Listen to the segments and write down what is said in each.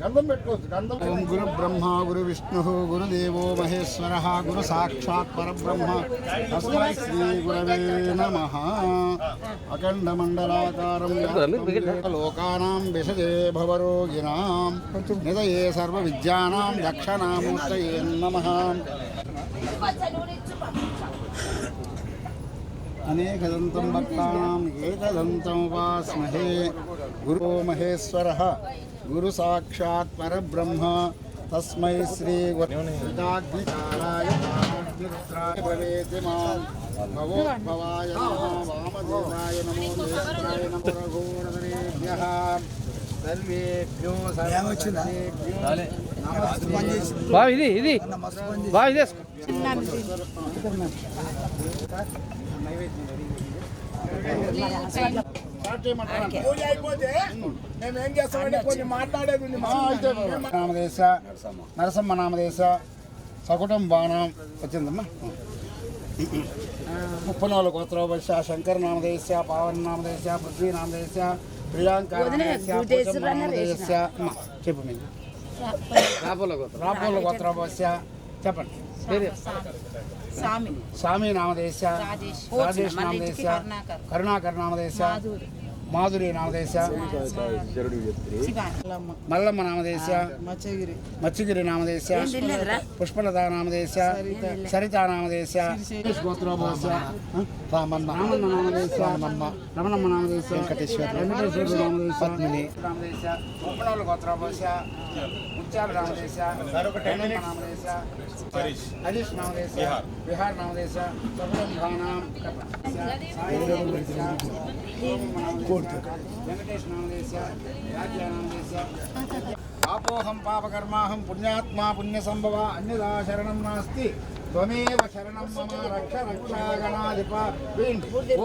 గంధం పెట్టుకోవచ్చు గంధం. ఓం గురు బ్రహ్మ గురు విష్ణు గురుదేవో మహేశ్వర గురు సాక్షాత్ పరబ్రహ్మ తస్మై శ్రీ గురవే నమః. అఖండ మండలాకారం లోకానాం విషజే భవరోగిణాం నిదయే సర్వ విద్యానాం దక్షిణామూర్తయే నమః. అనేకదంతం భక్తానాం ఏకదంతం ఉపాస్మహే. గురో మహేశ్వరః గురు సాక్షాత్ పరబ్రహ్మ తస్మై శ్రీ గురుగ్నికాలాయ భవేతి మాం. భవోద్భవాయ నమః వామదేవాయ నమో నేత్రాయ నమో రఘోరధరేభ్యః సర్వేభ్యో సర్వదేభ్యో బావి ఇది బావి ఇది నామదేశ నరసమ్మ నామదేశ సకుటం బాణం వచ్చిందమ్మా. ముప్పనోళ్ళ గోత్రోపశ శంకర్ నామదేశ పావన్ నామదేశ పృథ్వీ నామదేశ ప్రియాంక నామదేశ. చెప్పు మీకు రాపోల గోత్రోపశ చెప్పండి. స్వామి నామదేశ రాజేష్ నామదేశ కరుణాకర్ నామదేశ మాధురి నామదేశ మల్లమ్మ నామదేశ మత్స్యగిరి నామదేశ పుష్పలత నామదేశ సరిత నామదేశ గోత్రోపశ రామన్న నామదేశ రమణమ్మ నామదేశ వెంకటేశ్వర నామదేశ పద్మిని నామదేశ ముప్పనోళ్ళ గోత్రోపశ ముత్యాల నామదేశ నామదేశ హరీష్ నామదేశ విహార్ నామదేశ వెంకటేష్ నామదేశ నామదేశ. పాపోహం పాపకర్మాహం పుణ్యాత్మా పుణ్య సంభవ అన్యదా శరణం నాస్తి త్వమేవ శరణం మమ రక్ష రక్షాగణాధిప.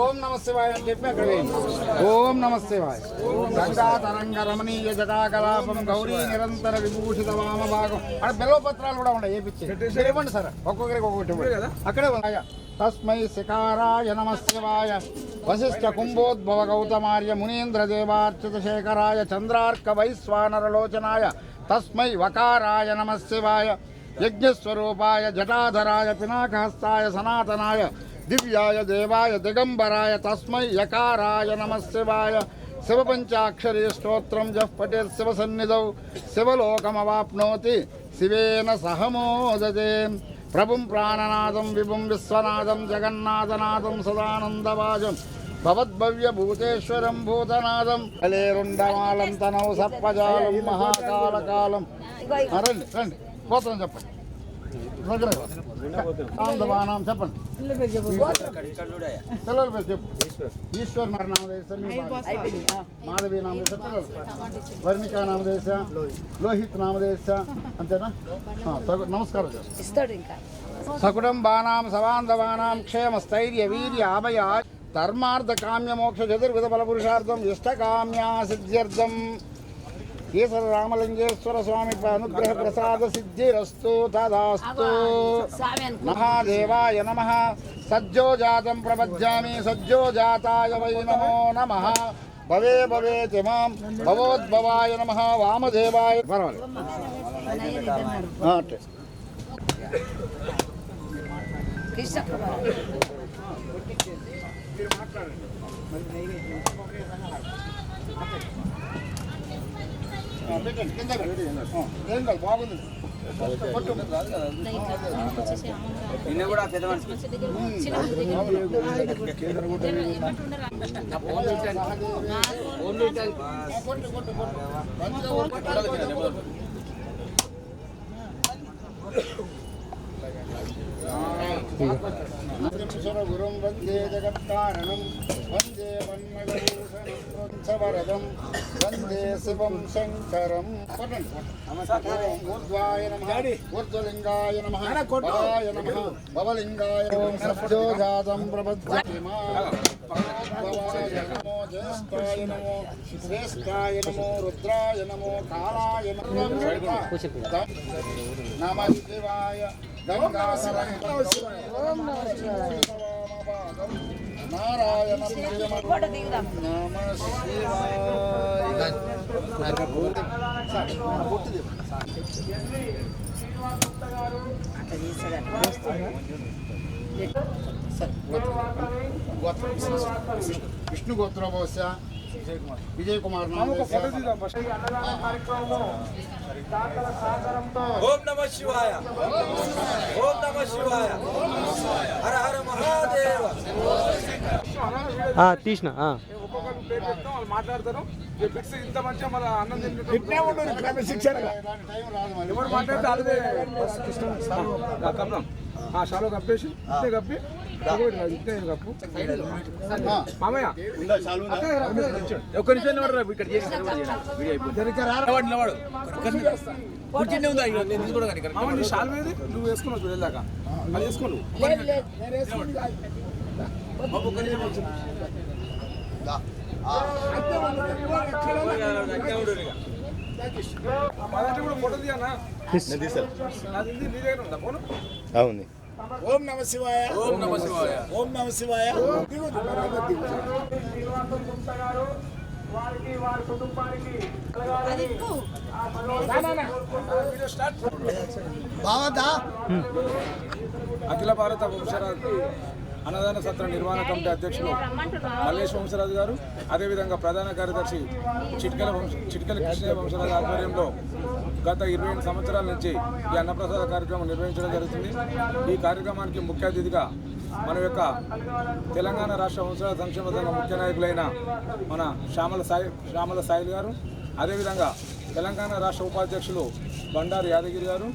ఓం నమ శివాయ అని చెప్పి అక్కడ ఓం నమ శివాయ. గంగా తరంగ రమణీయ జటాకలాపం గౌరీ నిరంతర విభూషిత వామభాగం. అక్కడ బెల్లపత్రాలు కూడా ఉన్నాయి ఏపిచ్చి ఇవ్వండి సార్ ఒక్కొక్కరికి ఒక్కొక్కటి అక్కడే ఉన్నాయ. తస్మై శిఖారాయ నమ శివాయ వశిష్ఠ కుంభోద్భవ గౌతమార్య మునీంద్ర దేవార్చిత శేఖరాయ చంద్రార్క వైశ్వానరలోచనాయ తస్మై వకారాయ నమ శివాయ యజ్ఞస్వరూపాయ జటాధరాయ పినాకహస్తాయ సనాతనాయ దివ్యాయ దేవాయ దిగంబరాయ తస్మై యకారాయ నమ శివాయ. శివపంచాక్షరీ స్తోత్రం జః పఠేత్ శివసన్నిధౌ శివలోకమవాప్నోతి శివేన సహమోదతే. ప్రభుం ప్రాణనాదం విభుం విశ్వనాథం జగన్నాథనాథం సదానందవాజం భవద్భవ్య భూతేశ్వరం భూతనాథం కలేరుండమాలం తనౌ సర్పజాలం మహాకాలకాలం. రండి రండి గోత్రం చెప్పండి. ఆనందవానం చెప్పండి. పిల్లల పేరు చెప్పు. ఈశ్వర్ నామదేశ మాధవి నామదేశ వర్ణికా నామదేశ లోహిత్ నామదేశ అంతేనా. నమస్కారం. సకుటం బాణాం సవాంధవానాం క్షేమ స్థైర్య వీర్య ఆభయ ధర్మార్థ కామ్య మోక్ష చతుర్విధ ఫల పురుషార్థం ఇష్టకామ్యా సిద్ధ్యర్థం ఈశ్వర రామలింగేశ్వర స్వామి అనుగ్రహ ప్రసాద సిద్ధిరస్తు తదాస్తు. మహాదేవాయ నమః. సజ్జోజాతం ప్రపద్యామి సజ్జోజాతాయ వై నమో నమః. భవే భవేతి మాం భవోద్భవాయ నమః వామదేవాయ. పర్వాలేదు బాగుంది. నిన్న కూడా పెద్ద మనిషి గురుం వందే జగత్కారణం వందే వన్మగభూషణం వందే శివం శంకరం. ఊర్ధ్వాయ నమః ఊర్ధ్వలింగాయ నమః భవాయ నమః భవలింగాయ ఓం సజ్జోజాతం ప్రపద్యామి నమో జ్యేష్ఠాయ నమో శ్రేష్ఠాయ నమో రుద్రాయ నమో కాలాయ నమో నమః శివాయ. నారాయణ నమ శివాయ. విష్ణు గోత్రోభవస్య విజయ్ కుమార్ ఓం నమః శివాయ ఓం నమః శివాయ హర హర మహాదేవ తీసిన ఒక్కొక్కరు పేరు చెప్తాం వాళ్ళు మాట్లాడతారు బిట్స్ ఇంత మంచిగా మన అన్నం ఎవరు మాట్లాడితే అదే కప్పాం షాలో కప్పేసి ఇంతే కప్పి ఇంతే కప్పు మామయ్య ఒక్క నిమిషం ఇక్కడ మామయ్య షాల్ మీద నువ్వు వేసుకున్నావు వెళ్ళాక అది వేసుకోను అవును. ఓం నమ శివాయ ఓం నమః శివాయ ఓం నమ శివాయ బావదా అఖిల భారత వంశరాజ్ అన్నదాన సత్ర నిర్వహణ కమిటీ అధ్యక్షులు మల్లేష్ వంశరాజు గారు, అదేవిధంగా ప్రధాన కార్యదర్శి చిట్కల కృష్ణయ్య వంశరాజు ఆధ్వర్యంలో గత 28 సంవత్సరాల నుంచి ఈ అన్నప్రసాద కార్యక్రమం నిర్వహించడం జరుగుతుంది. ఈ కార్యక్రమానికి ముఖ్య అతిథిగా మన యొక్క తెలంగాణ రాష్ట్ర వంశరాజ సంక్షేమ సంఘం ముఖ్య నాయకులైన మన శ్యామల సాయిల్ గారు, అదేవిధంగా తెలంగాణ రాష్ట్ర ఉపాధ్యక్షులు బండారు యాదగిరి గారు,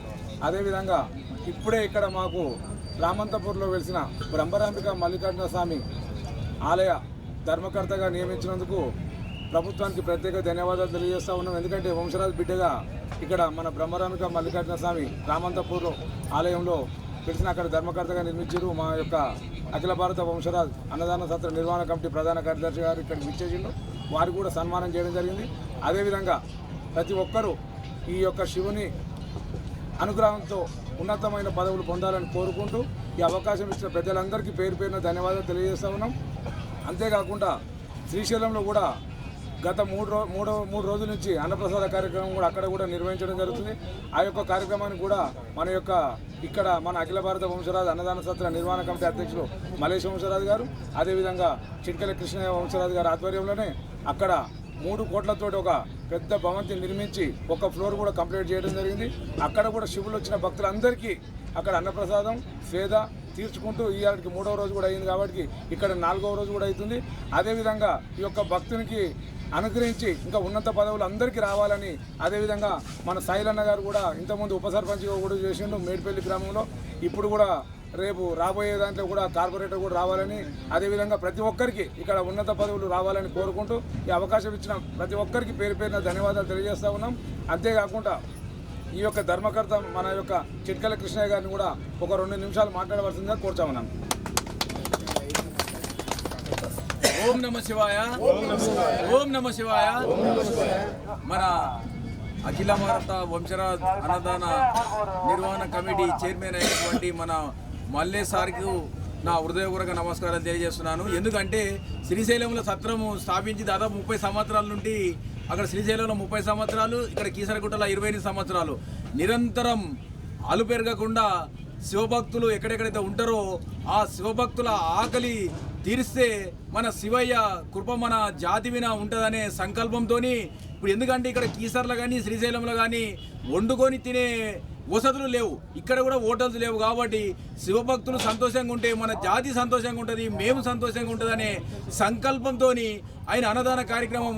అదేవిధంగా ఇప్పుడే ఇక్కడ మాకు రామంతపూర్లో వెలిసిన బ్రహ్మరాంబిక మల్లికార్జున స్వామి ఆలయ ధర్మకర్తగా నియమించినందుకు ప్రభుత్వానికి ప్రత్యేక ధన్యవాదాలు తెలియజేస్తూ ఉన్నాం. ఎందుకంటే వంశరాజు బిడ్డగా ఇక్కడ మన బ్రహ్మరాంబిక మల్లికార్జున స్వామి రామంతపూర్ ఆలయంలో వెలిసిన అక్కడ ధర్మకర్తగా నిర్మించారు. మా యొక్క అఖిల భారత వంశరాజ్ అన్నదాన సత్ర నిర్వహణ కమిటీ ప్రధాన కార్యదర్శి గారు ఇక్కడికి విచ్చేసిండు. వారు కూడా సన్మానం చేయడం జరిగింది. అదేవిధంగా ప్రతి ఒక్కరూ ఈ యొక్క శివుని అనుగ్రహంతో ఉన్నతమైన పదవులు పొందాలని కోరుకుంటూ ఈ అవకాశం ఇచ్చిన పెద్దలందరికీ పేరు పేరున ధన్యవాదాలు తెలియజేస్తూ ఉన్నాం. అంతేకాకుండా శ్రీశైలంలో కూడా గత మూడు రోజుల నుంచి అన్నప్రసాద కార్యక్రమం కూడా అక్కడ కూడా నిర్వహించడం జరుగుతుంది. ఆ యొక్క కార్యక్రమాన్ని కూడా మన యొక్క ఇక్కడ మన అఖిల భారత వంశరాజు అన్నదాన సత్ర నిర్వహణ కమిటీ అధ్యక్షులు మల్లేష్ వంశరాజు గారు, అదేవిధంగా చిట్కల కృష్ణయ్య వంశరాజు గారి ఆధ్వర్యంలోనే అక్కడ 3 కోట్లతో ఒక పెద్ద భవంతి నిర్మించి ఒక ఫ్లోర్ కూడా కంప్లీట్ చేయడం జరిగింది. అక్కడ కూడా శివులు వచ్చిన భక్తులందరికీ అక్కడ అన్నప్రసాదం సేద తీర్చుకుంటూ ఈయాడికి 3వ రోజు కూడా అయింది కాబట్టి ఇక్కడ 4వ రోజు కూడా అవుతుంది. అదేవిధంగా ఈ యొక్క భక్తునికి అనుగ్రహించి ఇంకా ఉన్నత పదవులు అందరికీ రావాలని, అదేవిధంగా మన సాయిలన్న గారు కూడా ఇంతకుముందు ఉప సర్పంచ్గా కూడా చేసిండు మేడిపల్లి గ్రామంలో. ఇప్పుడు కూడా రేపు రాబోయే దాంట్లో కూడా కార్పొరేటర్ కూడా రావాలని, అదేవిధంగా ప్రతి ఒక్కరికి ఇక్కడ ఉన్నత పదవులు రావాలని కోరుకుంటూ ఈ అవకాశం ఇచ్చిన ప్రతి ఒక్కరికి పేరు పేరున ధన్యవాదాలు తెలియజేస్తూ ఉన్నాం. అంతేకాకుండా ఈ యొక్క ధర్మకర్త మన యొక్క చిట్కల కృష్ణయ్య గారిని కూడా ఒక 2 నిమిషాలు మాట్లాడవలసిందిగా కోరుచామన్నాం. ఓం నమః శివాయ ఓం నమః శివాయ. మన అఖిల భారత వంశరాజ్ అన్నదాన నిర్వహణ కమిటీ చైర్మన్ అయినటువంటి మన మల్లే సార్కు నా హృదయపూర్వక నమస్కారాలు తెలియజేస్తున్నాను. ఎందుకంటే శ్రీశైలంలో సత్రము స్థాపించి దాదాపు 30 సంవత్సరాల నుండి అక్కడ శ్రీశైలంలో 30 సంవత్సరాలు, ఇక్కడ కీసరగుట్టలో 28 సంవత్సరాలు నిరంతరం అలుపెరగకుండా శివభక్తులు ఎక్కడెక్కడైతే ఉంటారో ఆ శివభక్తుల ఆకలి తీరిస్తే మన శివయ్య కృప మన జాతి మీద ఉంటుందనే సంకల్పంతో ఇప్పుడు ఎందుకంటే ఇక్కడ కీసర్లో కానీ శ్రీశైలంలో కానీ వండుకొని తినే వసతులు లేవు, ఇక్కడ కూడా హోటల్స్ లేవు. కాబట్టి శివభక్తులు సంతోషంగా ఉంటే మన జాతి సంతోషంగా ఉంటుంది, మేము సంతోషంగా ఉంటుందనే సంకల్పంతో ఆయన అన్నదాన కార్యక్రమం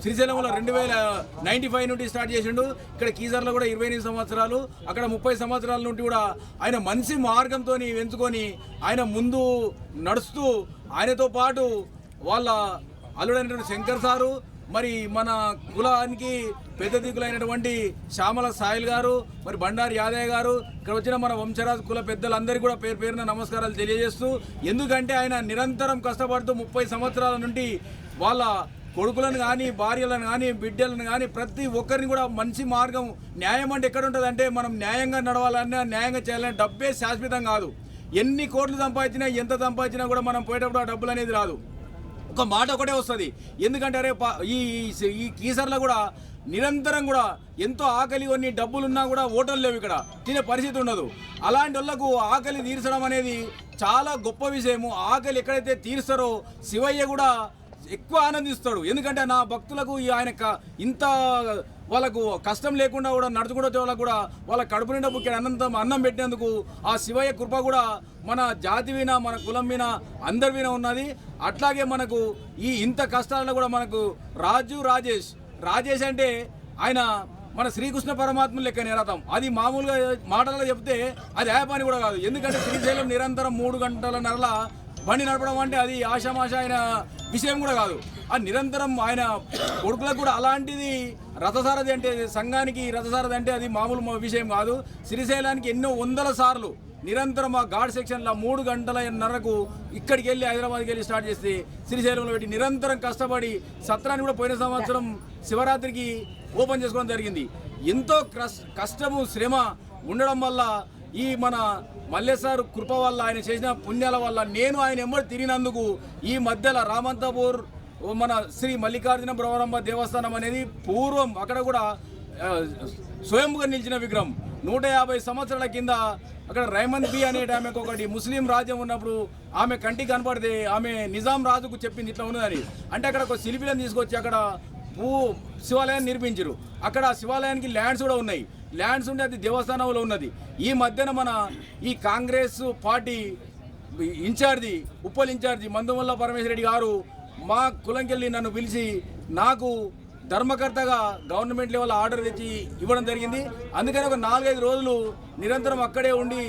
శ్రీశైలంలో 2095 నుండి స్టార్ట్ చేసిండు. ఇక్కడ కీసర్లో కూడా 28 సంవత్సరాలు, అక్కడ 30 సంవత్సరాల నుండి కూడా ఆయన మంచి మార్గంతో ఎంచుకొని ఆయన ముందు నడుస్తూ ఆయనతో పాటు వాళ్ళ అల్లుడైనటువంటి శంకర్ సారు, మరి మన కులానికి పెద్ద దిక్కులైనటువంటి శ్యామల సాయిల్ గారు, మరి బండారు యాదయ్య గారు, ఇక్కడ వచ్చిన మన వంశరాజ్ కుల పెద్దలందరికీ కూడా పేరు పేరున నమస్కారాలు తెలియజేస్తూ, ఎందుకంటే ఆయన నిరంతరం కష్టపడుతూ 30 సంవత్సరాల నుండి వాళ్ళ కొడుకులను కానీ భార్యలను కానీ బిడ్డలను కానీ ప్రతి ఒక్కరిని కూడా మంచి మార్గం, న్యాయం అంటే ఎక్కడ ఉంటుంది అంటే మనం న్యాయంగా నడవాలన్నా న్యాయంగా చేయాలన్నా డబ్బే శాశ్వతం కాదు. ఎన్ని కోట్లు సంపాదించినా ఎంత సంపాదించినా కూడా మనం పోయేటప్పుడు ఆ డబ్బులు అనేది రాదు. ఒక మాట ఒకటే వస్తుంది. ఎందుకంటే అరే ఈ కీసర్లో కూడా నిరంతరం కూడా ఎంతో ఆకలి కొన్ని డబ్బులున్నా కూడా హోటల్ లేవు, ఇక్కడ తినే పరిస్థితి ఉండదు. అలాంటి వాళ్ళకు ఆకలి తీర్చడం అనేది చాలా గొప్ప విషయము. ఆకలి ఎక్కడైతే తీరుస్తారో శివయ్య కూడా ఎక్కువ ఆనందిస్తాడు. ఎందుకంటే నా భక్తులకు ఆయన ఇంత వాళ్ళకు కష్టం లేకుండా కూడా నడుచుకుంటే వాళ్ళకు కూడా వాళ్ళ కడుపు నిండా బుక్కి అన్నం పెట్టినందుకు ఆ శివయ్య కృప కూడా మన జాతి విన మన కులం విన అందరి విన ఉన్నది. అట్లాగే మనకు ఇంత కష్టాలలో కూడా మనకు రాజేష్ అంటే ఆయన మన శ్రీకృష్ణ పరమాత్మ లెక్క నిరతం. అది మామూలుగా మాటలలో చెప్తే అది యాప్ అని కూడా కాదు. ఎందుకంటే శ్రీశైలం నిరంతరం 3 గంటలన్నర బండి నడపడం అంటే అది ఆషామాష ఆయన విషయం కూడా కాదు. ఆ నిరంతరం ఆయన కొడుకులకు కూడా అలాంటిది రథసారథి అంటే సంఘానికి రథసారథి అంటే అది మామూలు విషయం కాదు. శ్రీశైలానికి ఎన్నో వందల సార్లు నిరంతరం ఆ ఘాట్ సెక్షన్లో 3 గంటలన్నరకు ఇక్కడికి వెళ్ళి హైదరాబాద్కి వెళ్ళి స్టార్ట్ చేస్తే శ్రీశైలంలో పెట్టి నిరంతరం కష్టపడి సత్రాన్ని కూడా పోయిన సంవత్సరం శివరాత్రికి ఓపెన్ చేసుకోవడం జరిగింది. ఎంతో కష్టము శ్రమ ఉండడం వల్ల ఈ మన మల్లేశ్వర కృప వల్ల ఆయన చేసిన పుణ్యాల వల్ల నేను ఆయన ఎంబడి తిరిగినందుకు ఈ మధ్యలో రామంతపూర్ మన శ్రీ మల్లికార్జున బ్రహ్మరంభ దేవస్థానం అనేది పూర్వం అక్కడ కూడా స్వయంగా నిలిచిన విగ్రహం 150 సంవత్సరాల కింద అక్కడ రైమన్ బి అనే ఆమెకు ఒకటి ముస్లిం రాజ్యం ఉన్నప్పుడు ఆమె కంటికి కనపడితే ఆమె నిజాం రాజుకు చెప్పింది ఇట్లా ఉన్నదని. అంటే అక్కడ ఒక శిల్పిలను తీసుకొచ్చి అక్కడ శివాలయాన్ని నిర్మించారు. అక్కడ శివాలయానికి ల్యాండ్స్ కూడా ఉన్నాయి. ల్యాండ్స్ ఉంటే అది దేవస్థానంలో ఉన్నది. ఈ మధ్యన మన ఈ Congress party incharge Uppal incharge Mandumalla Parameshwara Reddy గారు మా కులంకెళ్ళి నన్ను పిలిచి నాకు ధర్మకర్తగా గవర్నమెంట్ లెవెల్ ఆర్డర్ తెచ్చి ఇవ్వడం జరిగింది. అందుకని ఒక 4-5 రోజులు నిరంతరం అక్కడే ఉండి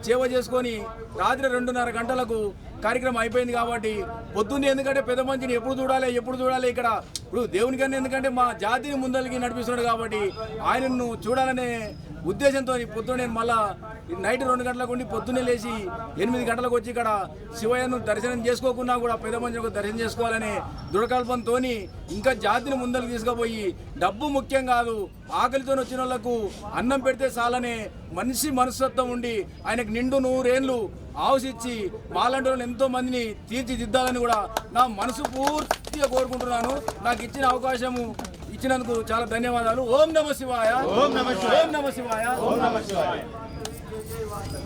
సేవ చేసుకొని రాత్రి 2:30 గంటలకు కార్యక్రమం అయిపోయింది. కాబట్టి పొద్దున్నే ఎందుకంటే పెద్ద మంచిని ఎప్పుడు చూడాలి ఇక్కడ ఇప్పుడు దేవుని కన్నా ఎందుకంటే మా జాతిని ముందరికి నడిపిస్తున్నాడు కాబట్టి ఆయనను చూడాలనే ఉద్దేశంతో పొద్దున్న నేను మళ్ళా నైట్ 2 గంటలకు ఉండి పొద్దున్నే లేచి 8 గంటలకు వచ్చి ఇక్కడ శివయ్యను దర్శనం చేసుకోకున్నా కూడా పెద్ద మంచిని దర్శనం చేసుకోవాలనే దృఢకల్పంతో ఇంకా జాతిని ముందరికి తీసుకుపోయి డబ్బు ముఖ్యం కాదు, ఆకలితో వచ్చిన వాళ్ళకు అన్నం పెడితే చాలనే మనిషి మనస్తత్వం ఉండి ఆయనకు నిండు 100 ఏళ్ళు ఆవుసిచ్చి మాలాంటి వాళ్ళు ఎంతో మందిని తీర్చిదిద్దాలని కూడా నా మనసు పూర్తిగా కోరుకుంటున్నాను. నాకు ఇచ్చిన అవకాశము ఇచ్చినందుకు చాలా ధన్యవాదాలు. ఓం నమ శివాయ. ఓం నమ శివాయ.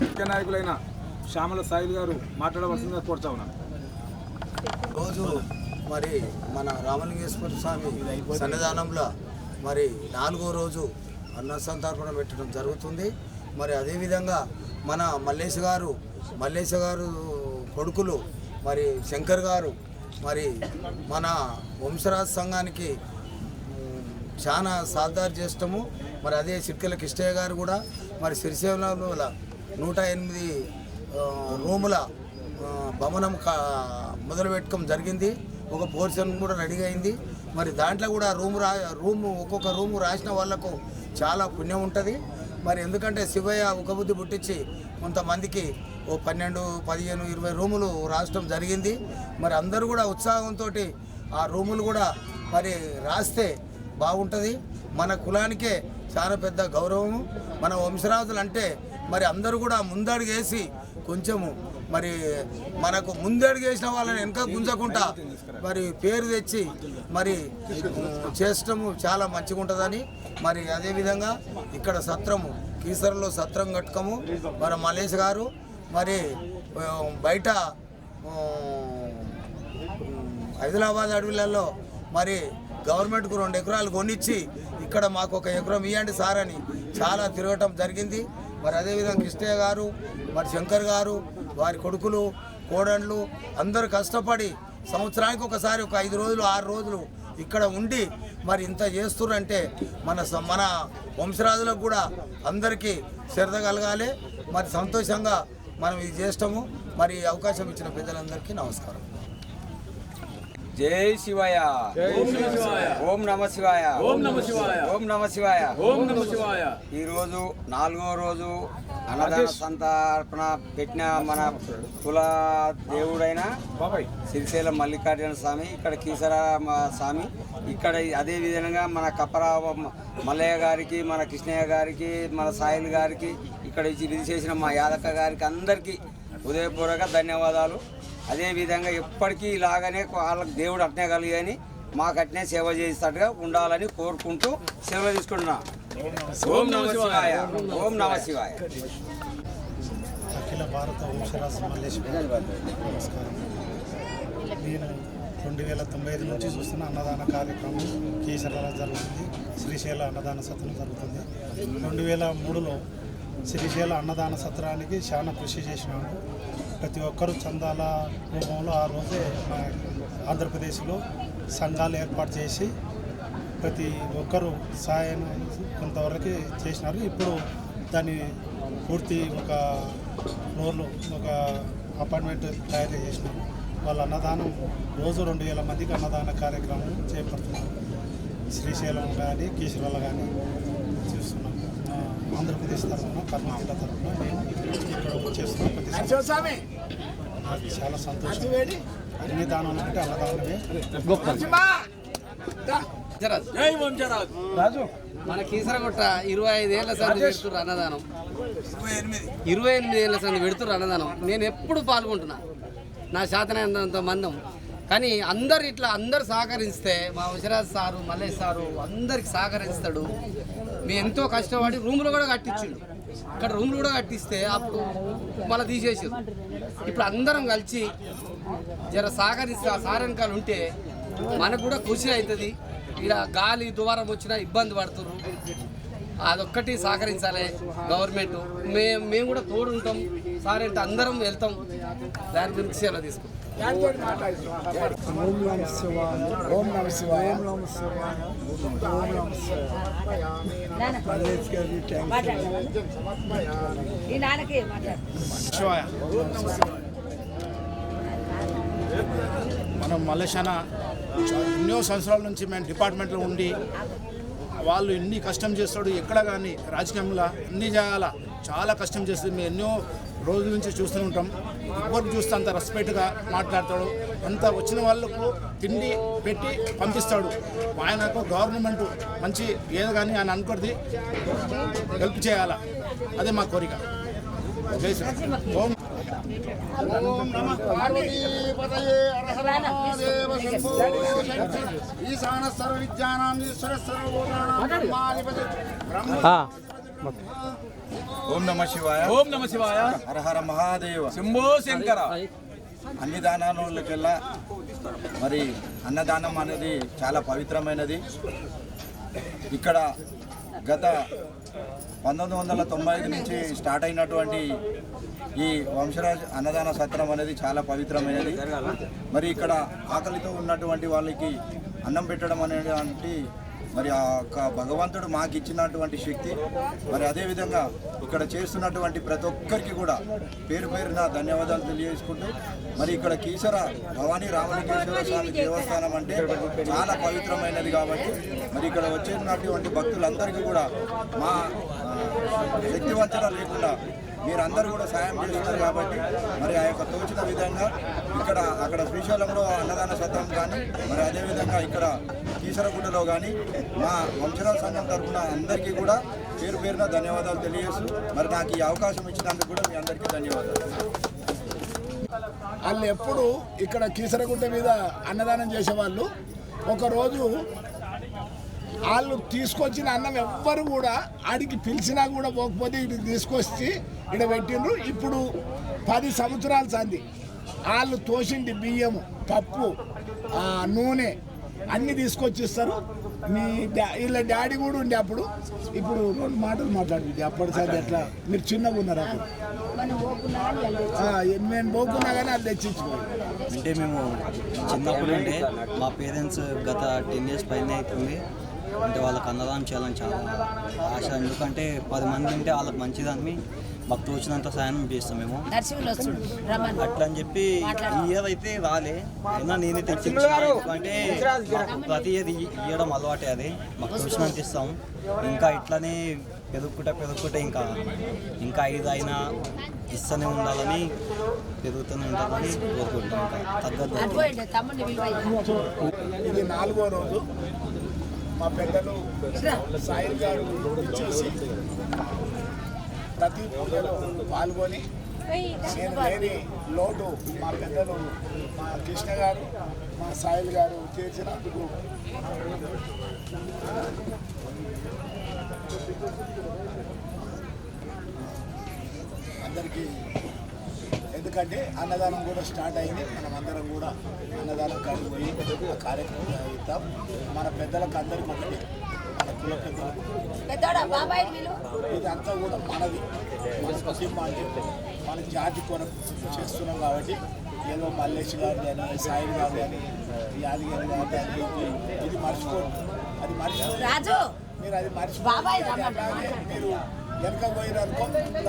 ముఖ్య నాయకులైన శ్యామల సాయిల్ గారు మాట్లాడవలసిందిగా కోరుతా ఉన్నాను. రోజు మరి మన రామలింగేశ్వర స్వామి సన్నిధానంలో మరి 4వ రోజు అన్నసంతర్పణ పెట్టడం జరుగుతుంది. మరి అదేవిధంగా మన మల్లేశ్ గారు కొడుకులు మరి శంకర్ గారు మరి మన వంశరాజ్ సంఘానికి చాలా సాధారణ చేస్తాము. మరి అదే చిట్కెల కిష్టయ్య గారు కూడా మరి శ్రీశైలంలో 108 రూముల భవనం మొదలు పెట్టుకోవడం జరిగింది. ఒక పోర్షన్ కూడా రెడీ అయింది. మరి దాంట్లో కూడా ఒక్కొక్క రూము రాసిన వాళ్ళకు చాలా పుణ్యం ఉంటుంది. మరి ఎందుకంటే శివయ్య ఒక బుద్ధి పుట్టించి కొంతమందికి ఓ 12, 15, 20 రూములు రాయడం జరిగింది. మరి అందరూ కూడా ఉత్సాహంతో ఆ రూములు కూడా మరి రాస్తే బాగుంటుంది. మన కులానికే చాలా పెద్ద గౌరవము. మన వంశరాజులు అంటే మరి అందరూ కూడా ముందడుగేసి కొంచెము మరి మనకు ముందడుగేసిన వాళ్ళని వెనక గుంజకుండా మరి పేరు తెచ్చి మరి చేసటము చాలా మంచిగా ఉంటుందని. మరి అదేవిధంగా ఇక్కడ సత్రము కీసరలో సత్రం కట్టుకము మరి మల్లేష్ గారు మరి బయట హైదరాబాద్ అడవులలో మరి గవర్నమెంట్కు 2 ఎకరాలు కొనిచ్చి ఇక్కడ మాకు 1 ఎకరం ఇవ్వండి సార్ అని చాలా తిరగటం జరిగింది. మరి అదేవిధంగా కిష్టయ్య గారు మరి శంకర్ గారు వారి కొడుకులు కోడళ్ళు అందరూ కష్టపడి సంవత్సరానికి ఒకసారి ఒక 5 రోజులు 6 రోజులు ఇక్కడ ఉండి మరి ఇంత చేస్తున్నారంటే మన వంశరాజులకు కూడా అందరికీ శ్రద్ధ కలగాలి. మరి సంతోషంగా మనం ఇది చేస్తాము. మరి అవకాశం ఇచ్చిన పెద్దలందరికీ నమస్కారం. జై శివాయ. ఓం నమ శివాయ. ఓం నమ శివాయ. ఓం నమ శివాయ. ఓం నమ శివాయ. ఈరోజు 4వ రోజు అన్నదాన సంతర్పణ పెట్టిన మన కుల దేవుడైన శ్రీశైలం మల్లికార్జున స్వామి, ఇక్కడ కీసర స్వామి, ఇక్కడ అదే విధంగా మన కప్పరా మల్లయ్య గారికి, మన కృష్ణయ్య గారికి, మన సాయిల్ గారికి, ఇక్కడ ఇది చేసిన మా యాదక్క గారికి అందరికీ హృదయపూర్వక ధన్యవాదాలు. అదేవిధంగా ఎప్పటికీ ఇలాగనే వాళ్ళకి దేవుడు అట్నే కలిగని మాకు అట్నే సేవ చేసేటట్టుగా ఉండాలని కోరుకుంటూ సేవ తీసుకుంటున్నా. ఓం నమ శివాయ. ఓం నమ శివాయ. అఖిల భారత వంశరాజు మల్లేశ్వర నమస్కారం. నేను 2095 నుంచి చూస్తున్న అన్నదాన కార్యక్రమం కీసరలో జరుగుతుంది. శ్రీశైల అన్నదాన సత్రం జరుగుతుంది. 2003లో శ్రీశైల అన్నదాన సత్రానికి చాలా కృషి చేసినాము. ప్రతి ఒక్కరూ చందాల రూపంలో ఆ రోజే మన ఆంధ్రప్రదేశ్లో సంఘాలు ఏర్పాటు చేసి ప్రతి ఒక్కరూ సాయం కొంతవరకు చేసినారు. ఇప్పుడు దాన్ని పూర్తి ఒక ఫ్లోర్లో ఒక అపార్ట్మెంట్ తయారు చేసినారు. వాళ్ళ అన్నదానం రోజు 2000 మందికి అన్నదాన కార్యక్రమం చేపడుతున్నారు. శ్రీశైలం కానీ కీసరల కానీ చూస్తున్నాం. ఆంధ్రప్రదేశ్ తరఫున కర్ణాటక తరఫున మేము ఇక్కడ చేస్తున్నాం. ప్రతి స్వామి నాకు చాలా సంతోషం. అన్ని దానం అంటే అన్నదానమే గొప్ప. జై వంశరాజ్. రాజు మన కీసరగుట్ట 25 ఏళ్ల సంది పెడుతున్నారు అన్నదానం. 28 ఏళ్ల సంది పెడుతున్నారు అన్నదానం. నేను ఎప్పుడు పాల్గొంటున్నా నా శాతనంత మందం. కానీ అందరు సహకరిస్తే మా వశరాజ్ సారు మల్లేష్ సారు అందరికి సహకరిస్తాడు. మేము ఎంతో కష్టపడి రూములు కూడా కట్టించిండు. ఇక్కడ రూములు కూడా కట్టిస్తే అప్పుడు మళ్ళీ తీసేసారు. ఇప్పుడు అందరం కలిసి జర సహకరిస్తే ఆ సారంకాలు ఉంటే మనకు కూడా ఖుషి అవుతుంది. ఇక్కడ గాలి దువారం వచ్చినా ఇబ్బంది పడుతున్నారు. అదొక్కటి సహకరించాలి గవర్నమెంట్. మేము కూడా తోడుంటాం. సార్ అంటే అందరం వెళ్తాం. దాని గురించి ఎలా తీసుకుంటాం. ఓం నమ శివాయ. శివాయ. మనం మల్లేశాన ఎన్నో సంవత్సరాల నుంచి మేము డిపార్ట్మెంట్లో ఉండి వాళ్ళు ఎన్ని కష్టం చేస్తాడు. ఎక్కడ కానీ రాజకీయంలో అన్ని చేయాల చాలా కష్టం చేస్తుంది. మేము ఎన్నో రోజుల నుంచి చూస్తూ ఉంటాం. ఎవరికి చూస్తే అంత రెస్పెక్ట్గా మాట్లాడతాడు. అంత వచ్చిన వాళ్ళకు తిండి పెట్టి పంపిస్తాడు. ఆయనకు గవర్నమెంట్ మంచి ఏదో కానీ ఆయన అనుకోది హెల్ప్ చేయాలా. అదే మా కోరిక. జై శ్రీరామ్. ఓం ఓం నమ పార్వతీపతయే హర హర మహాదేవ శంభో శంకర ఈశాన సర్వ విద్యానాం ఈశ్వర సర్వభూతానాం బ్రహ్మాధిపతి బ్రహ్మ. ఓం నమ శివాయ. ఓం నమ శివాయ. హర హర మహాదేవ. శంభో శంకర. అన్ని దానాలకెల్లా మరి అన్నదానం అనేది చాలా పవిత్రమైనది. ఇక్కడ గత 1995 నుంచి స్టార్ట్ అయినటువంటి ఈ వంశరాజ్ అన్నదాన సత్రం అనేది చాలా పవిత్రమైనది. మరి ఇక్కడ ఆకలితో ఉన్నటువంటి వాళ్ళకి అన్నం పెట్టడం అనేటువంటి మరి ఆ యొక్క భగవంతుడు మాకు ఇచ్చినటువంటి శక్తి. మరి అదేవిధంగా ఇక్కడ చేస్తున్నటువంటి ప్రతి ఒక్కరికి కూడా పేరు పేరున ధన్యవాదాలు తెలియజేసుకుంటూ మరి ఇక్కడ కీసర భవానీ రామలింగేశ్వర స్వామి దేవస్థానం అంటే చాలా పవిత్రమైనది కాబట్టి మరి ఇక్కడ వచ్చేటువంటి భక్తులందరికీ కూడా మా శక్తివంచన లేకుండా మీరందరూ కూడా సాయం చేస్తున్నారు కాబట్టి మరి ఆ యొక్క తోచిన విధంగా అక్కడ శ్రీశైలంలో అన్నదాన సత్రం కానీ మరి అదేవిధంగా ఇక్కడ కీసరగుట్టలో కానీ మా వంశరాజ్ సంఘం తరఫున అందరికీ కూడా పేరు పేరున ధన్యవాదాలు తెలియజేస్తూ మరి నాకు ఈ అవకాశం ఇచ్చినందుకు కూడా మీ అందరికీ ధన్యవాదాలు. వాళ్ళు ఎప్పుడు ఇక్కడ కీసరగుట్ట మీద అన్నదానం చేసేవాళ్ళు. ఒకరోజు వాళ్ళు తీసుకొచ్చిన అన్నం ఎవ్వరు కూడా ఆడికి పిలిచినా కూడా పోకపోతే ఇటు తీసుకొచ్చి ఇక్కడ పెట్టిండ్రు. ఇప్పుడు 10 సంవత్సరాల సంది వాళ్ళు తోసిండి బియ్యము, పప్పు, నూనె అన్నీ తీసుకొచ్చిస్తారు. వీళ్ళ డాడీ కూడా ఉండే అప్పుడు. ఇప్పుడు 2 మాటలు మాట్లాడుతుంది. అప్పటిసారి ఎట్లా మీరు చిన్నగా ఉన్నారు అప్పుడు. నేను పోకున్నా కానీ వాళ్ళు తెచ్చిచ్చిపోయి. అంటే మేము చిన్నప్పుడు అంటే మా పేరెంట్స్ గత 10 years పైన అవుతుంది. అంటే వాళ్ళకి అన్నదానం చేయాలని చాలా ఆశ. ఎందుకంటే 10 మంది ఉంటే వాళ్ళకి మంచిదని మాకు తోచినంత సాయం చేస్తాం మేము. అట్లా అని చెప్పి ఈ ఇయర్ అయితే రాలే. అయినా నేనే తెచ్చి ఎందుకంటే ప్రతి ఇయర్ ఇవ్వడం అలవాటే. అది మాకు తోచినంత ఇస్తాం. ఇంకా ఇట్లానే పెరుగుకుంటే ఇంకా 5 అయినా ఇస్తూనే ఉండాలని పెరుగుతూనే ఉండాలని కోరుకుంటాం. ఇంకా తగ్గదు. ఇది 4వ రోజు. మా పెద్దలు సాయిల్ గారు ఇచ్చేసి ప్రతి పూజలో పాల్గొని నేను లేని లోటు మా పెద్దలు మా కృష్ణ గారు మా సాయిల్ గారు చేసినందుకు అందరికీ, ఎందుకంటే అన్నదానం కూడా స్టార్ట్ అయింది. మనం అందరం కూడా అన్నదానం కాడికి పోయి ఆ కార్యక్రమం అవుతాం. మన పెద్దలకు అందరికీ ఒకటి, మన కుల పెద్దలకు ఇదంతా కూడా మనది, మన కుటుంబం అంటే మన జాతి కొరకు చేస్తున్నాం. కాబట్టి ఏదో మల్లేష్ గారు కానీ సాయిల్ గారు కానీ యాదగిరి గారు కానీ ఇది మర్చిపోదు, అది మర్చిపోదు మీరు, అది మర్చిపోయి అలాగే మీరు వెనక పోయిననుకో వెనక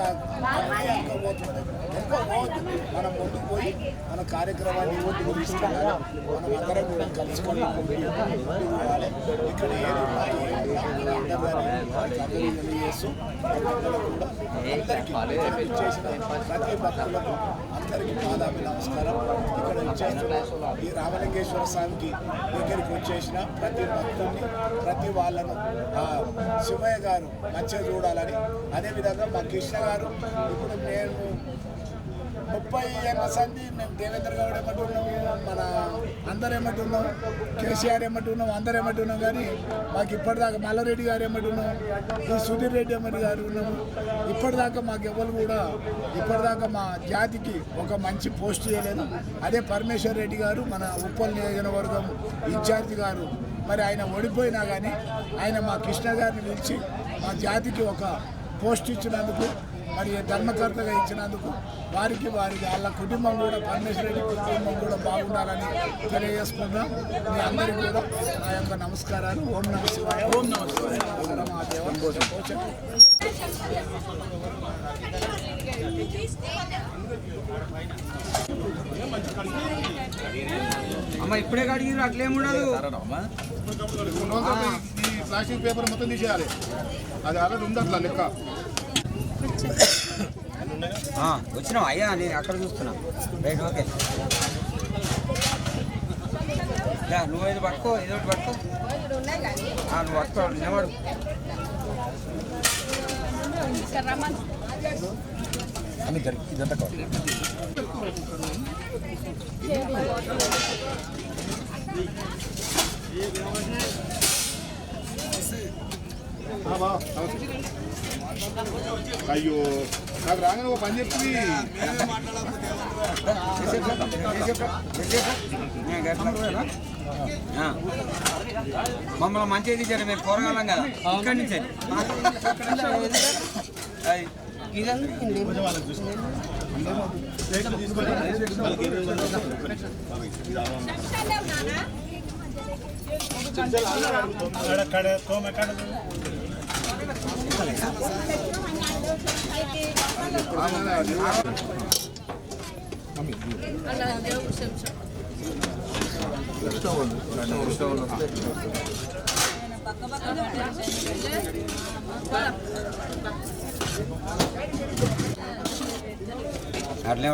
పోతుంది. వెనక పోవద్దు, మనం ముందుకు పోయి మన కార్యక్రమాన్ని ముందుకు తీసుకెళ్ళాలి. మనం అందరం కూడా కలుసుకొని పోవాలి. ఇక్కడ ఏది ఉన్నా అందరూ తెలియజేస్తూ కూడా అందరికీ చేసిన ప్రతి భక్తులకు అందరికీ పాదాభి నమస్కారం. ఇక్కడ వచ్చేసిన ఈ రామలింగేశ్వర స్వామికి దగ్గరికి వచ్చేసిన ప్రతి భక్తుల్ని, ప్రతి వాళ్ళను శివయ్య గారు మంచిగా చూడాలని, అదేవిధంగా మా కృష్ణ గారు ఇప్పుడు నేను 30 ఏళ్ళ సంధి మేము దేవేంద్ర గౌడ్ ఏమంటున్నాము, మన అందరు ఏమంటున్నాం, కేసీఆర్ ఏమంటున్నాం, అందరు ఏమంటున్నాం. కానీ మాకు ఇప్పటిదాకా మల్లారెడ్డి గారు ఏమంటున్నాం, ఈ సుధీర్ రెడ్డి ఏమంటే గారు ఉన్నాము. ఇప్పటిదాకా మాకు ఎవరు కూడా ఇప్పటిదాకా మా జాతికి ఒక మంచి పోస్ట్ చేయలేదు. అదే పరమేశ్వర్ రెడ్డి గారు మన ఉప్పల్ నియోజకవర్గం ఇన్ఛార్జి గారు, మరి ఆయన ఓడిపోయినా కానీ ఆయన మా కృష్ణ గారిని పిలిచి మా జాతికి ఒక పోస్ట్ ఇచ్చినందుకు, మరి ధర్మకర్తగా ఇచ్చినందుకు వారికి వాళ్ళ కుటుంబం కూడా, పరమేశ్వర రెడ్డి కుటుంబం కూడా బాగుండాలని తెలియజేసుకుందాం. మీ అందరికీ కూడా నా యొక్క నమస్కారాలు. ఓం నమ శివాయ. ఓం నమ శివాయ. అమ్మ ఇప్పుడే కడిగిరు, అట్లేముండదు. ప్లాస్టిక్ పేపర్ మొత్తం తీసేయాలి, అది ఆల్రెడీ ఉంది అట్లా లెక్క. వచ్చినావు అయ్యా, నేను అక్కడ చూస్తున్నా. Right, okay. నువ్వు ఇది పట్టుకో, ఇది ఒకటి పట్టుకో, నువ్వు పట్టుకో, నిలబడు. ఇదంతా అయ్యో, నాకు రాగానే ఒక పని చెప్తుంది. మమ్మల్ని మంచిగా తీశారు, మేము పోరగాలం కదా ఇక్కడి నుంచే. అట్లే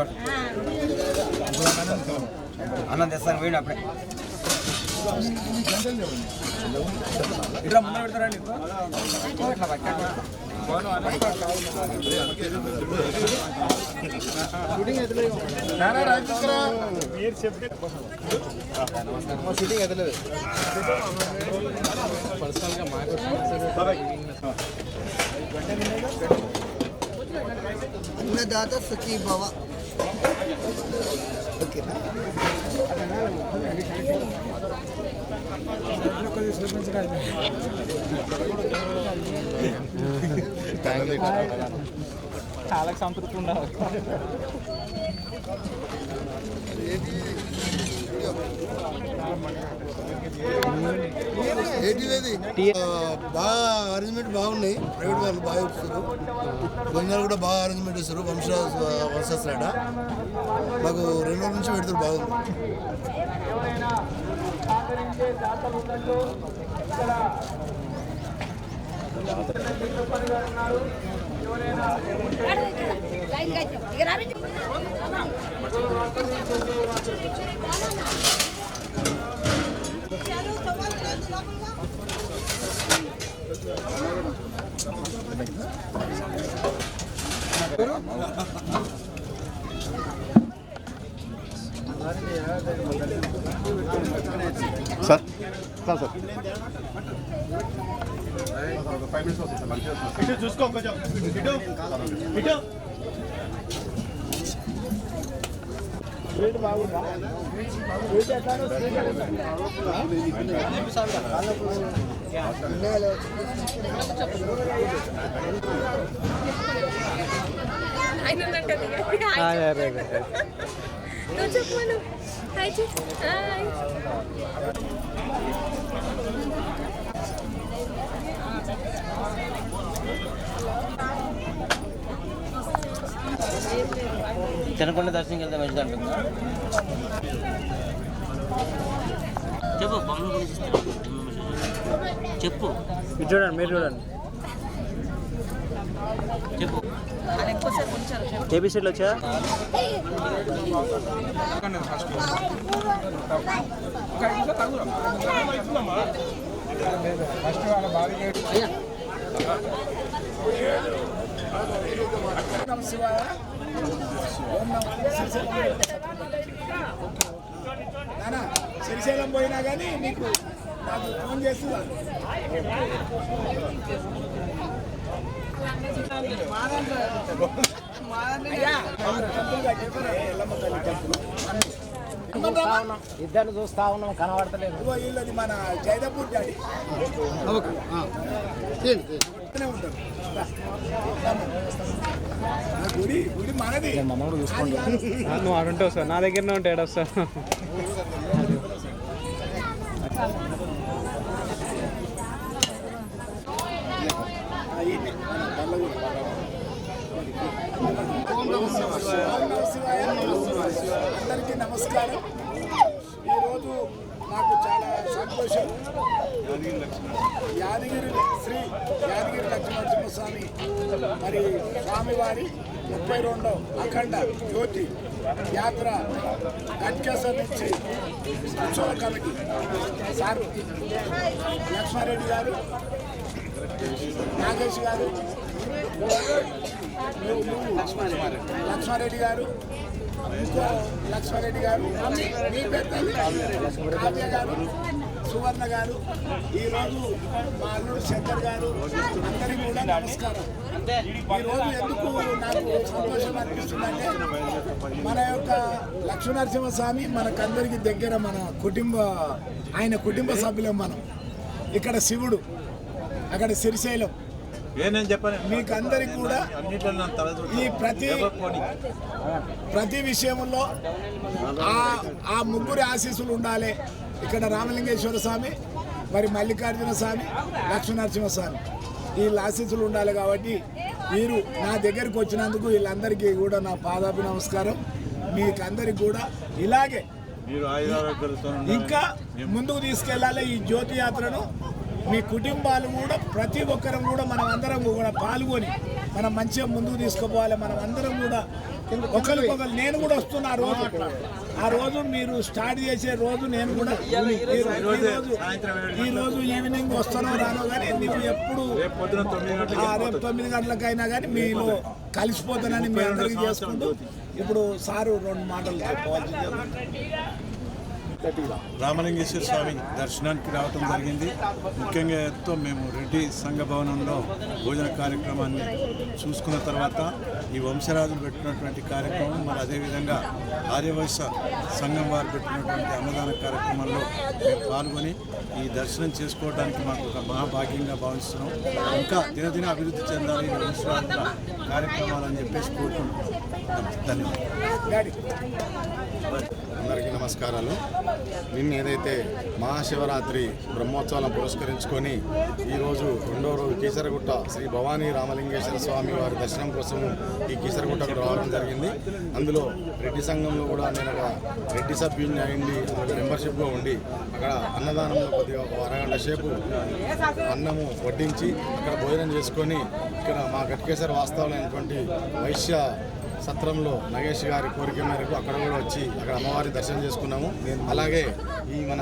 అన్నం తెస్తాను పోయిండు అప్పుడే. ఇట్లా ముందు పెడతారండి. ఇట్లా పట్టాడు. షూటింగ్ ఎదలేదు అన్నదాత సుఖీ భవ. చాలా సంతృప్తి ఉండాలి. బాగా అరేంజ్మెంట్ బాగున్నాయి. ప్రైవేట్ వాళ్ళు బాగా ఇస్తారు, భోజనాలు కూడా బాగా అరేంజ్మెంట్ ఇస్తారు. వంశస్థాడ మాకు 2 రోజుల నుంచి పెడతారు, బాగుంది. స్వీట్ బాగుందా? స్వీట్ ఎట్లా? తినకుండా దర్శనంకి వెళ్తే మంచిది అంటుందా? చెప్పు బొమ్మల గురించి చెప్పు. మీరు చూడండి, మీరు చూడండి. చెప్పు. ఏబీ సీట్లు వచ్చా? నమ శివాయ. నానా శ్రీశైలం పోయినా కానీ నీకు నాకు ఫోన్ చేస్తుందా? ఇద్దరు చూస్తా ఉన్నాం, కనబడతలేదు. వీళ్ళది మన జైదపూర్ డాడీ ఉంటారు. గుడి గుడి మనది. మమ్మల్ని చూసుకోండి. నువ్వు ఆడుంటావు సార్, నా దగ్గరనే ఉంటాడు సార్. అందరికీ నమస్కారం. ఈరోజు నాకు చాలా సంతోషం. యాదగిరి శ్రీ యాదగిరి లక్ష్మీనరసింహస్వామి మరి స్వామివారి 32వ అఖండ జ్యోతి యాత్ర గట్కేశ్వర్ నుంచి ఉత్సవ కమిటీ సార్ లక్ష్మారెడ్డి గారు, నాగేష్ గారు, లక్ష్మారెడ్డి గారు, ఇంకో లక్ష్మారెడ్డి గారు, మీ పెద్దలు కావ్య గారు, సువర్ణ గారు, ఈరోజు మా అల్లుడు శంకర్ గారు, అందరికీ కూడా నమస్కారం. ఈరోజు ఎందుకు నాకు సంతోషం అనిపిస్తుందంటే మన యొక్క లక్ష్మీనరసింహస్వామి మనకందరికీ దగ్గర, మన ఆయన కుటుంబ సభ్యులం మనం. ఇక్కడ శివుడు, అక్కడ శ్రీశైలం. మీకు అందరికి కూడా ఈ ప్రతి విషయంలో ఆ ముగ్గురి ఆశీస్సులు ఉండాలి. ఇక్కడ రామలింగేశ్వర స్వామి, మరి మల్లికార్జున స్వామి, లక్ష్మీనరసింహస్వామి, వీళ్ళ ఆశీస్సులు ఉండాలి. కాబట్టి మీరు నా దగ్గరికి వచ్చినందుకు వీళ్ళందరికీ కూడా నా పాదాభి నమస్కారం. మీకు అందరికి కూడా ఇలాగే ఇంకా ముందుకు తీసుకెళ్ళాలి ఈ జ్యోతి యాత్రను. మీ కుటుంబాలు కూడా ప్రతి ఒక్కరం కూడా మనం అందరం కూడా పాల్గొని మనం మంచిగా ముందుకు తీసుకుపోవాలి. మనం అందరం కూడా ఒకరికొకరు, నేను కూడా వస్తున్నా ఆ రోజు మీరు స్టార్ట్ చేసే రోజు నేను కూడా ఈ రోజు ఈవినింగ్ వస్తానో రానో కానీ మీకు ఎప్పుడు రేపు 9 గంటలకైనా కానీ మీలో కలిసిపోతానని మీ అందరికీ చేసుకుంటూ ఇప్పుడు సారు 2 మాటలు చెప్పవలసింది. రామలింగేశ్వర స్వామి దర్శనానికి రావటం జరిగింది. ముఖ్యంగా ఎంతో మేము రెడ్డి సంఘ భవనంలో భోజన కార్యక్రమాన్ని చూసుకున్న తర్వాత ఈ వంశరాజులు పెట్టినటువంటి కార్యక్రమం, మరి అదేవిధంగా ఆర్యవైశ్య సంఘం వారు పెట్టినటువంటి అన్నదాన కార్యక్రమంలో మేము పాల్గొని ఈ దర్శనం చేసుకోవడానికి మాకు ఒక మహాభాగ్యంగా భావిస్తున్నాం. ఇంకా దినదిన అభివృద్ధి చెందాలి ఈ వంశరాజుల కార్యక్రమాలని చెప్పేసి కోరుకుంటున్నాం. ధన్యవాదాలు. అందరికీ నమస్కారాలు. నిన్న ఏదైతే మహాశివరాత్రి బ్రహ్మోత్సవాలను పురస్కరించుకొని ఈరోజు 2వ రోజు కీసరగుట్ట శ్రీ భవానీ రామలింగేశ్వర స్వామి వారి దర్శనం కోసం ఈ కీసరగుట్టకు రావడం జరిగింది. అందులో రెడ్డి సంఘంలో కూడా నేను ఒక రెడ్డి సభ్యుని అయింది, మెంబర్షిప్గా ఉండి అక్కడ అన్నదానంలో కొద్దిగా ఒక అరగంట సేపు అన్నము వడ్డించి అక్కడ భోజనం చేసుకొని ఇక్కడ మా గట్కేశ్వర వాస్తవులైనటువంటి వైశ్య సత్రంలో నగేష్ గారి కోరిక మేరకు అక్కడ కూడా వచ్చి అక్కడ అమ్మవారిని దర్శనం చేసుకున్నాము. అలాగే ఈ మన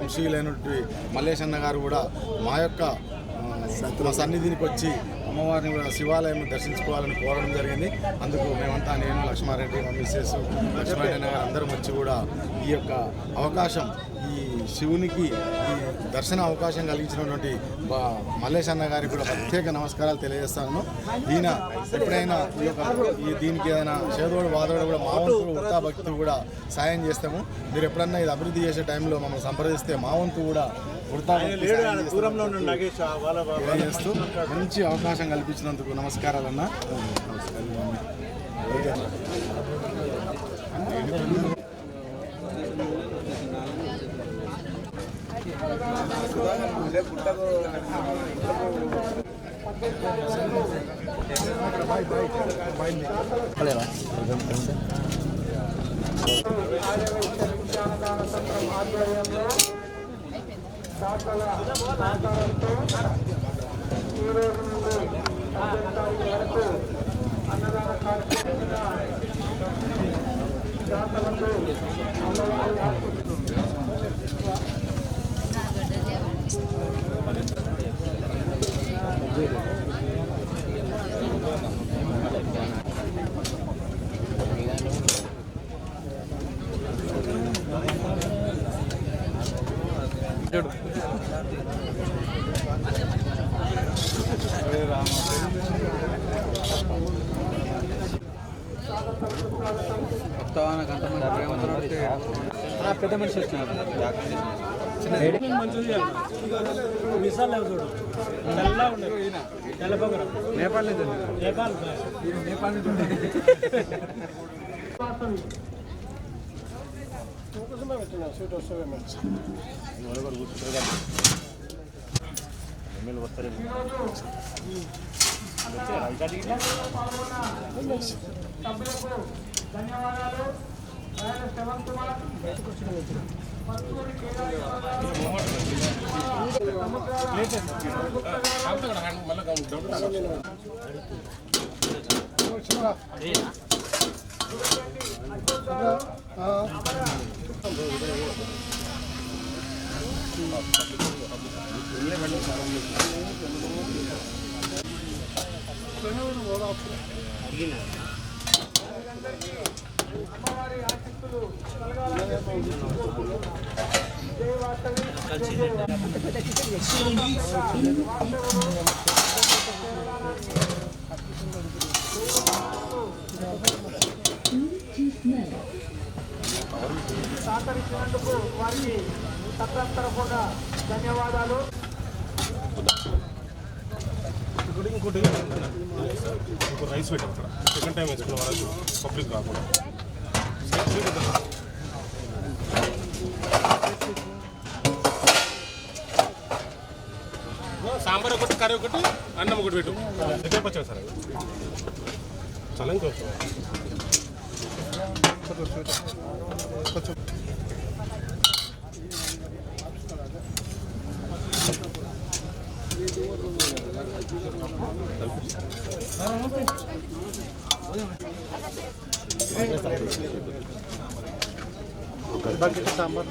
వంశీయులైనటువంటి మల్లేష్ అన్న గారు కూడా మా యొక్క సన్నిధికి వచ్చి అమ్మవారిని శివాలయం దర్శించుకోవాలని కోరడం జరిగింది. అందుకు మేమంతా నేను లక్ష్మారెడ్డి మా మిస్సెస్ లక్ష్మారెడ్డి గారు అందరం వచ్చి కూడా ఈ యొక్క అవకాశం ఈ శివునికి ఈ దర్శన అవకాశం కలిగించినటువంటి మల్లేష్ అన్న గారికి కూడా ప్రత్యేక నమస్కారాలు తెలియజేస్తాను. ఈయన ఎప్పుడైనా దీనికి ఏదైనా చేదోడు వాదోడు కూడా మా వంతు వృత్తా భక్తులు కూడా సాయం చేస్తాము. మీరు ఎప్పుడన్నా ఇది అభివృద్ధి చేసే టైంలో మమ్మల్ని సంప్రదిస్తే మా వంతు కూడా చేస్తూ మంచి అవకాశం కల్పించినందుకు నమస్కారాలన్నా. పెద్ద మనిషి వచ్చినారు నేపాల్ ధన్యవాదాలు. శ్రవణ్ కుమార్ అమ్మవారి ఆశీస్సులు సహకరించినందుకు వారికి తరఫున ధన్యవాదాలు. ఇంకోటి రైస్ పెట్టాం అక్కడ సెకండ్ టైం వేసుకున్న వాళ్ళకి పబ్లిక్ కాకుండా సాంబార్ ఒకటి కర్రీ ఒకటి అన్నం ఒకటి పెట్టు ఎక్కడ వచ్చాను సార్ చాలా ఇంకా సాంబార్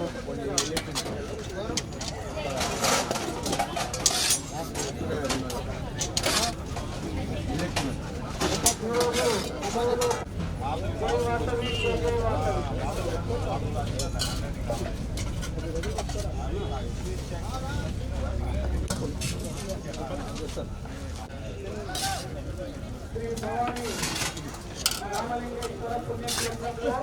శ్రీ భవానీ రామలింగేశ్వర పుణ్యక్షేత్రంలో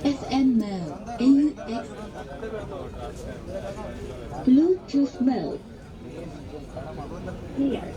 FM mode, AUX, Bluetooth mode, here.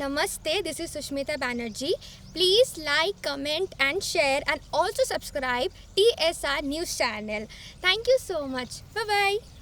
Namaste, this is Sushmita Banerjee. Please like, comment and share and also subscribe TSR News channel. Thank you so much. Bye-bye.